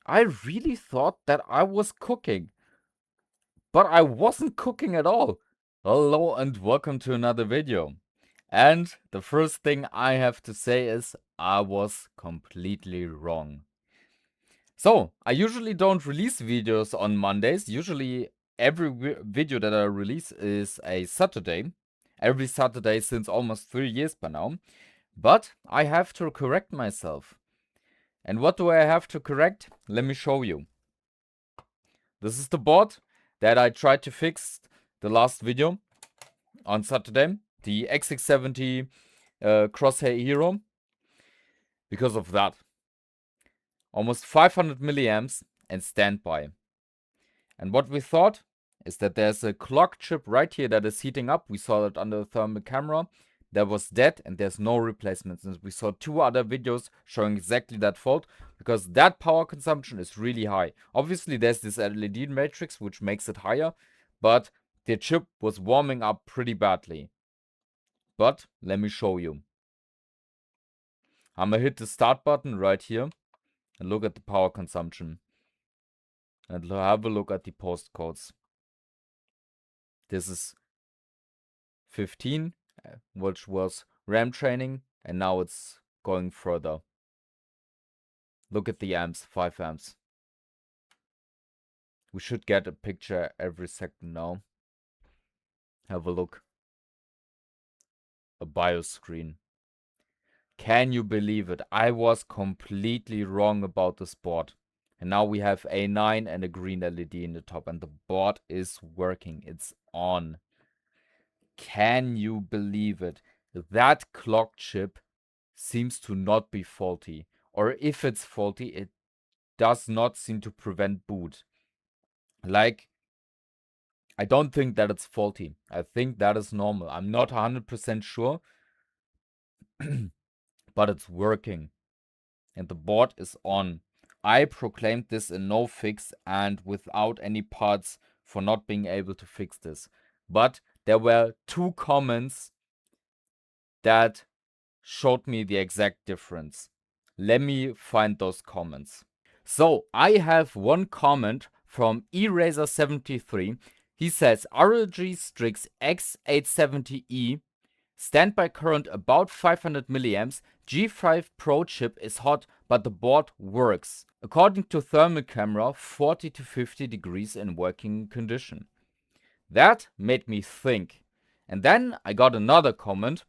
I really thought that I was cooking, but I wasn't cooking at all. Hello and welcome to another video. And the first thing I have to say is I was completely wrong. So, I usually don't release videos on Mondays. Usually every video that I release is a Saturday. Every Saturday since almost 3 years by now. But I have to correct myself. And what do I have to correct? Let me show you. This is the board that I tried to fix the last video on Saturday. The X670 Crosshair Hero. Because of that. Almost 500 milliamps and standby. And what we thought is that there's a clock chip right here that is heating up. We saw it under the thermal camera. That was dead and there's no replacements. And we saw 2 other videos showing exactly that fault because that power consumption is really high. Obviously there's this LED matrix which makes it higher, but the chip was warming up pretty badly. But let me show you. I'm gonna hit the start button right here and look at the power consumption. And have a look at the postcodes. This is 15, which was RAM training, and now it's going further. Look at the amps, 5 amps. We should get a picture every second now. Have a look. A BIOS screen. Can you believe it? I was completely wrong about this board. And now we have a 9 and a green LED in the top, and the board is working. It's on. Can you believe it? That clock chip seems to not be faulty. Or if it's faulty, it does not seem to prevent boot. Like, I don't think that it's faulty. I think that is normal. I'm not 100% sure. But it's working. And the board is on. I proclaimed this a no fix and without any parts for not being able to fix this. But there were 2 comments that showed me the exact difference. Let me find those comments. So I have one comment from Eraser73. He says ROG Strix X670E, standby current about 500 milliamps, G5 Pro chip is hot, but the board works. According to thermal camera, 40 to 50 degrees in working condition. That made me think. And then I got another comment.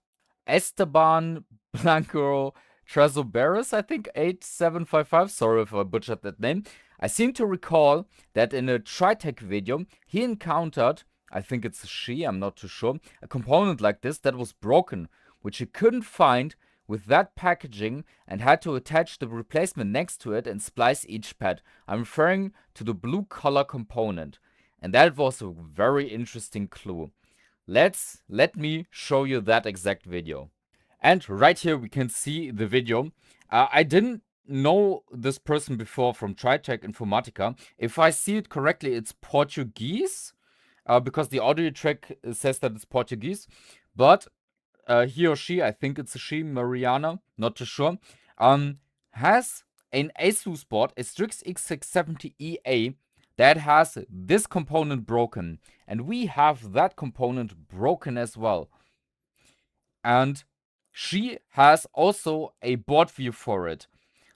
Esteban Blanco Trazoberis, I think, 8755. Sorry if I butchered that name. I seem to recall that in a Tritech video, he encountered, I think it's a she, I'm not too sure, a component like this that was broken, which he couldn't find with that packaging and had to attach the replacement next to it and splice each pad. I'm referring to the blue color component. And that was a very interesting clue. Let me show you that exact video. And right here we can see the video. I didn't know this person before from Tritech Informatica. If I see it correctly, it's Portuguese. Because the audio track says that it's Portuguese. But he or she, I think it's a she, Mariana, not too sure, has an Asus board, a Strix X670E that has this component broken. And we have that component broken as well. And she has also a board view for it.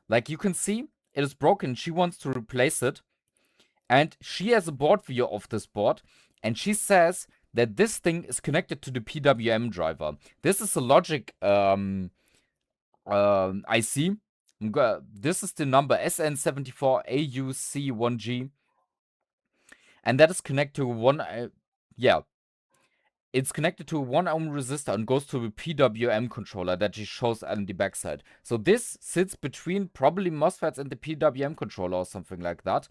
Like you can see, it is broken. She wants to replace it. And she has a board view of this board. And she says that this thing is connected to the PWM driver. This is a logic IC. This is the number SN74AUC1G. And that is connected to one, it's connected to a 1 ohm resistor and goes to the PWM controller that she shows on the backside. So this sits between probably MOSFETs and the PWM controller or something like that.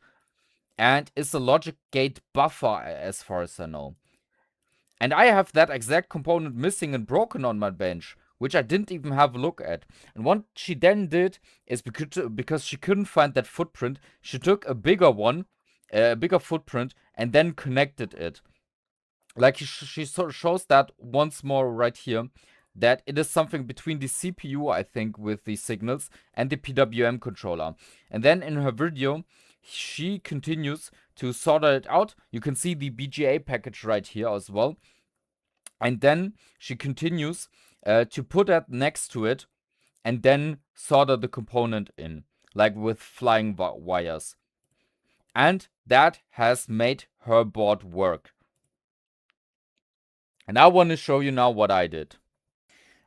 And is a logic gate buffer as far as I know. And I have that exact component missing and broken on my bench, which I didn't even have a look at. And what she then did is because she couldn't find that footprint, she took a bigger one, a bigger footprint, and then connected it. Like she shows that once more right here. that it is something between the CPU, I think, with the signals and the PWM controller. And then in her video, she continues to solder it out. You can see the BGA package right here as well. And then she continues to put that next to it and then solder the component in, like with flying wires. And that has made her board work. And I want to show you now what I did.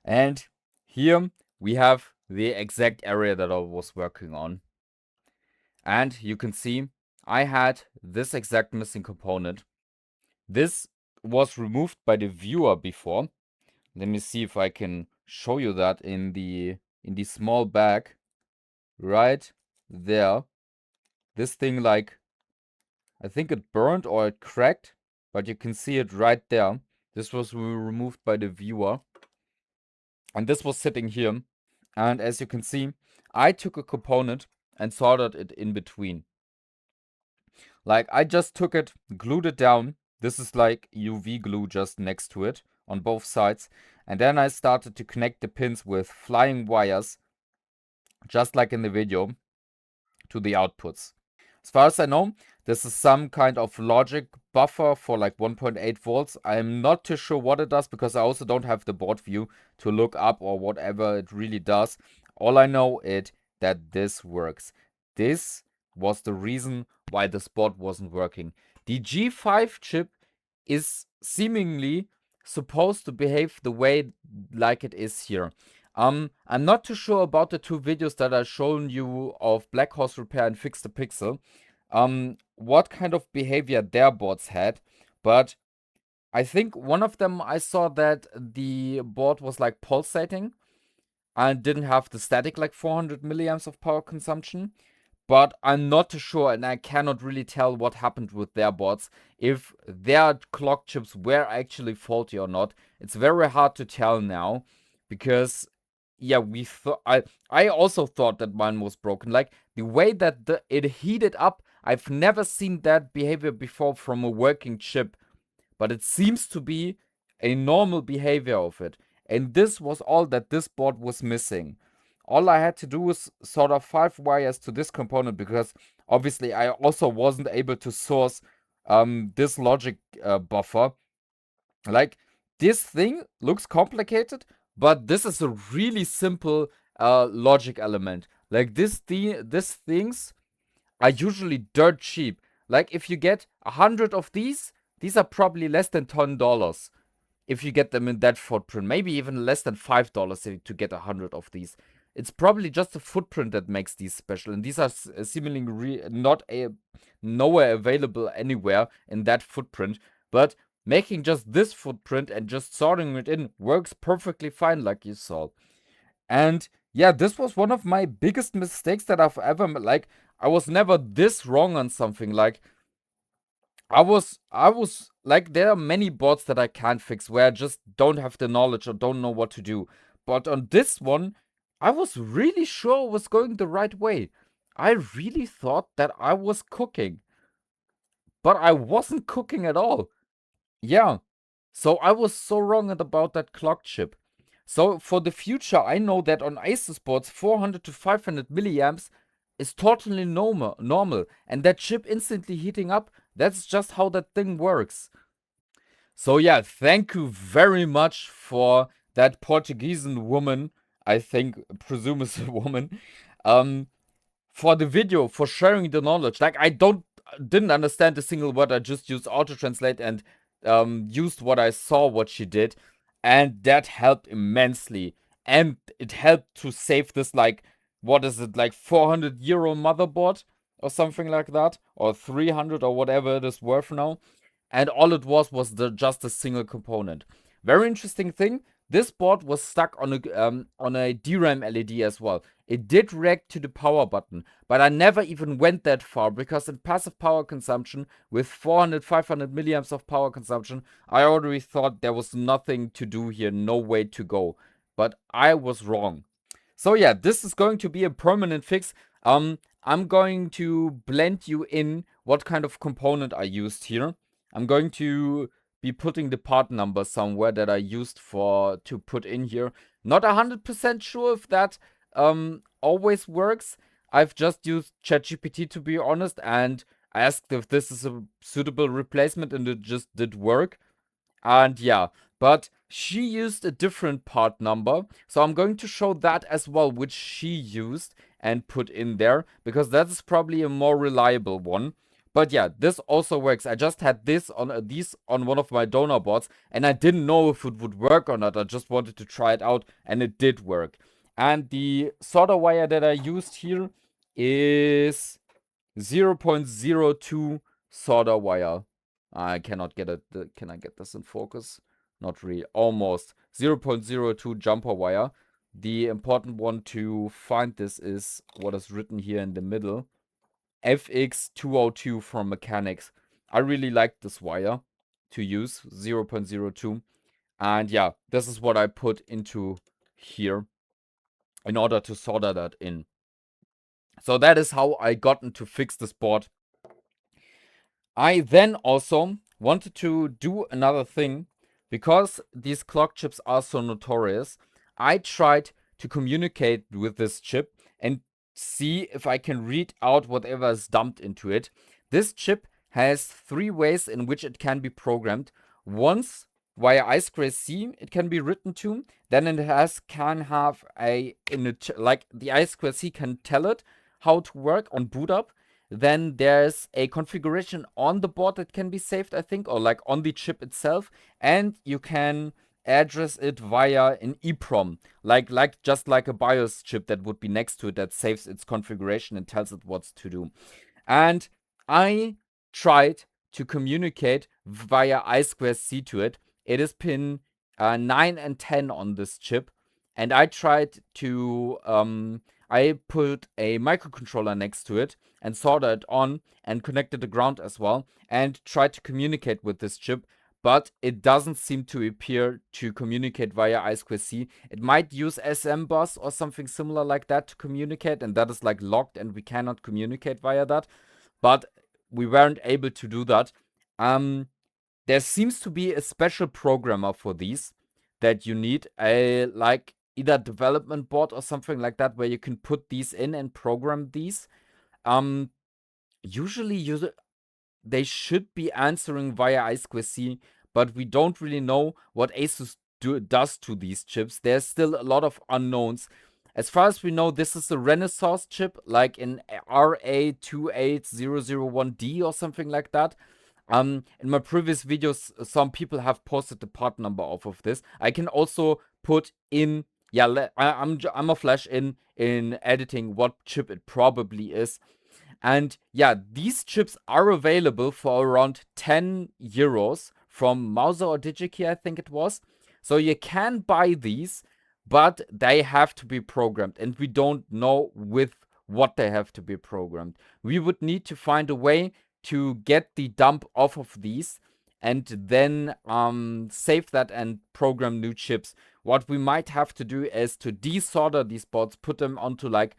And here we have the exact area that I was working on. And you can see I had this exact missing component. This was removed by the viewer before. Let me see if I can show you that in the small bag right there. This thing, like, I think it burned or it cracked, but you can see it right there. This was removed by the viewer. And this was sitting here. And as you can see, I took a component and soldered it in between. Like, I just took it, glued it down. This is like UV glue just next to it on both sides. And then I started to connect the pins with flying wires, just like in the video, to the outputs. As far as I know, this is some kind of logic buffer for like 1.8 volts. I'm not too sure what it does because I also don't have the board view to look up or whatever it really does. All I know is that this works. This was the reason why this board wasn't working. The G5 chip is seemingly supposed to behave the way like it is here. I'm not too sure about the two videos that I've shown you of Black Horse Repair and Fix the Pixel, what kind of behavior their boards had, but I think one of them I saw that the board was like pulsating and didn't have the static like 400 milliamps of power consumption. But I'm not too sure, and I cannot really tell what happened with their boards, if their clock chips were actually faulty or not. It's very hard to tell now, because yeah, I also thought that mine was broken. Like, the way that it heated up, I've never seen that behavior before from a working chip, but it seems to be a normal behavior of it. And this was all that this board was missing. All I had to do was solder 5 wires to this component, because obviously I also wasn't able to source this logic buffer. Like, this thing looks complicated, but this is a really simple logic element. Like, these things are usually dirt cheap. Like, if you get 100 of these are probably less than $10 if you get them in that footprint. Maybe even less than $5 to get 100 of these. It's probably just the footprint that makes these special, and these are seemingly not nowhere available anywhere in that footprint. But making just this footprint and just sorting it in works perfectly fine, like you saw. And yeah, this was one of my biggest mistakes that I've ever made. Like, I was never this wrong on something. Like, I was like, there are many boards that I can't fix where I just don't have the knowledge or don't know what to do. But on this one, I was really sure it was going the right way. I really thought that I was cooking. But I wasn't cooking at all. Yeah. So I was so wrong about that clock chip. So for the future, I know that on Asus boards, 400 to 500 milliamps is totally normal. And that chip instantly heating up, that's just how that thing works. So yeah, thank you very much for that Portuguese woman, I presume is a woman, for the video, for sharing the knowledge. Like, I didn't understand a single word. I just used auto-translate and used what I saw, what she did. And that helped immensely. And it helped to save this, like, what is it, like €400 motherboard or something like that, or 300 or whatever it is worth now. And all it was just a single component. Very interesting thing. This board was stuck on a DRAM LED as well. It did react to the power button, but I never even went that far, because in passive power consumption with 400, 500 milliamps of power consumption, I already thought there was nothing to do here, no way to go. But I was wrong. So yeah, this is going to be a permanent fix. I'm going to blend you in what kind of component I used here. I'm going to be putting the part number somewhere that I used to put in here. Not 100% sure if that always works. I've just used ChatGPT, to be honest, and asked if this is a suitable replacement, and it just did work. And yeah, but she used a different part number, so I'm going to show that as well, which she used and put in there, because that is probably a more reliable one. But yeah, this also works. I just had this on these on one of my donor boards, and I didn't know if it would work or not. I just wanted to try it out, and it did work. And the solder wire that I used here is 0.02 solder wire. I cannot get it. Can I get this in focus? Not really. Almost. 0.02 jumper wire. The important one to find this is what is written here in the middle. FX202 from Mechanics. I really like this wire to use. 0.02. And yeah, this is what I put into here in order to solder that in. So that is how I gotten to fix this board. I then also wanted to do another thing, because these clock chips are so notorious. I tried to communicate with this chip and see if I can read out whatever is dumped into it. This chip has 3 ways in which it can be programmed. Once via I2C it can be written to, then it can have like the I2C can tell it how to work on boot up. Then there's a configuration on the board that can be saved, I think, or like on the chip itself, and you can address it via an EEPROM, just like a BIOS chip that would be next to it that saves its configuration and tells it what to do. And I tried to communicate via I2C to it. It is pin 9 and 10 on this chip, and I tried to I put a microcontroller next to it and soldered it on and connected the ground as well and tried to communicate with this chip, but it doesn't seem to appear to communicate via I2C. It might use SM bus or something similar like that to communicate, and that is like locked and we cannot communicate via that, but we weren't able to do that. There seems to be a special programmer for these that you need, like either development board or something like that, where you can put these in and program these. Usually they should be answering via I2C, but we don't really know what Asus does to these chips. There's still a lot of unknowns. As far as we know, this is a Renaissance chip, like in RA28001D or something like that. In my previous videos, some people have posted the part number off of this. I can also put in, yeah, I'm a flash in editing what chip it probably is. And yeah, these chips are available for around 10 euros from Mauser or DigiKey, I think it was. So you can buy these, but they have to be programmed, and we don't know with what they have to be programmed. We would need to find a way to get the dump off of these and then save that and program new chips. What we might have to do is to desolder these boards, put them onto like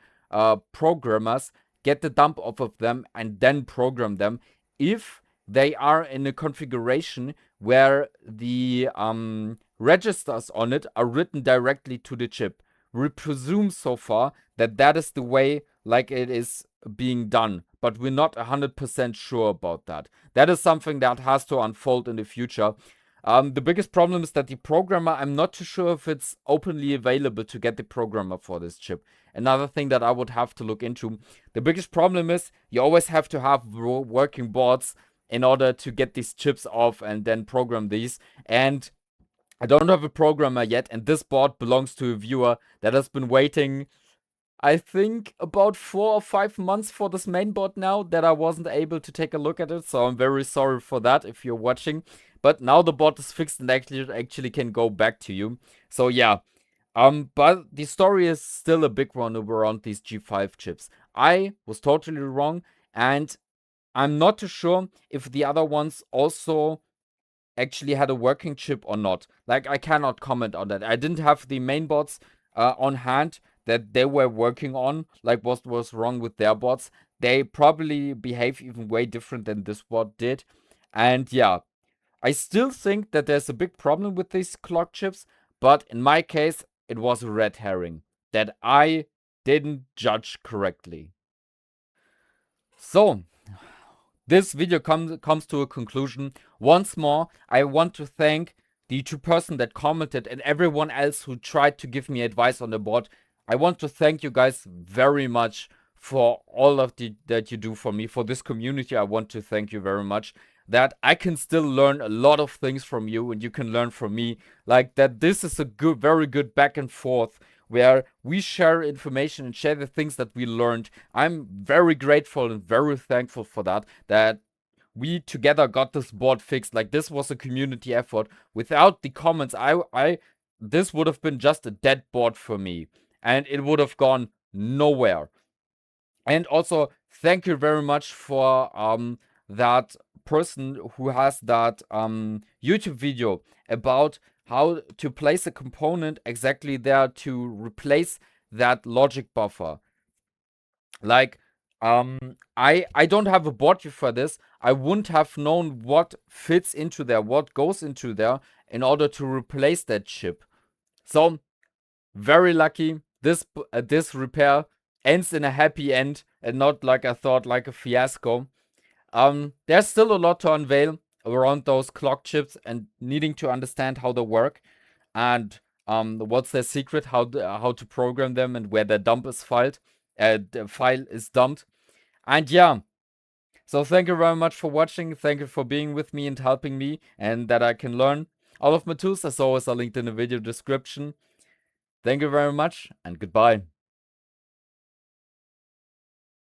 programmers, get the dump off of them, and then program them if they are in a configuration where the registers on it are written directly to the chip. We presume so far that that is the way like it is being done, but we're not 100% sure about that. That is something that has to unfold in the future. The biggest problem is that the programmer, I'm not too sure if it's openly available to get the programmer for this chip. Another thing that I would have to look into. The biggest problem is you always have to have working boards in order to get these chips off and then program these. And I don't have a programmer yet, and this board belongs to a viewer that has been waiting, I think, about 4 or 5 months for this mainboard now, that I wasn't able to take a look at it. So I'm very sorry for that if you're watching. But now the board is fixed and actually can go back to you. So yeah. But the story is still a big one around these G5 chips. I was totally wrong, and I'm not too sure if the other ones also actually had a working chip or not. Like, I cannot comment on that. I didn't have the mainboards on hand that they were working on, like what was wrong with their boards. They probably behave even way different than this board did. And yeah, I still think that there's a big problem with these clock chips, but in my case, it was a red herring that I didn't judge correctly. So, this video comes to a conclusion. Once more, I want to thank the 2 person that commented and everyone else who tried to give me advice on the board. I want to thank you guys very much for all of that you do for me. For this community, I want to thank you very much. That I can still learn a lot of things from you and you can learn from me. Like that this is a very good back and forth where we share information and share the things that we learned. I'm very grateful and very thankful for that we together got this board fixed. Like this was a community effort. Without the comments, this would have been just a dead board for me and it would have gone nowhere. And also thank you very much for that person who has that YouTube video about how to place a component exactly there to replace that logic buffer. Like, I don't have a board for this. I wouldn't have known what fits into there, what goes into there in order to replace that chip. So, very lucky. This repair ends in a happy end and not like I thought, like a fiasco. There's still a lot to unveil around those clock chips and needing to understand how they work and what's their secret, how to program them and where the dump is filed. The file is dumped. And yeah, so thank you very much for watching. Thank you for being with me and helping me and that I can learn. All of my tools, as always, are linked in the video description. Thank you very much and goodbye.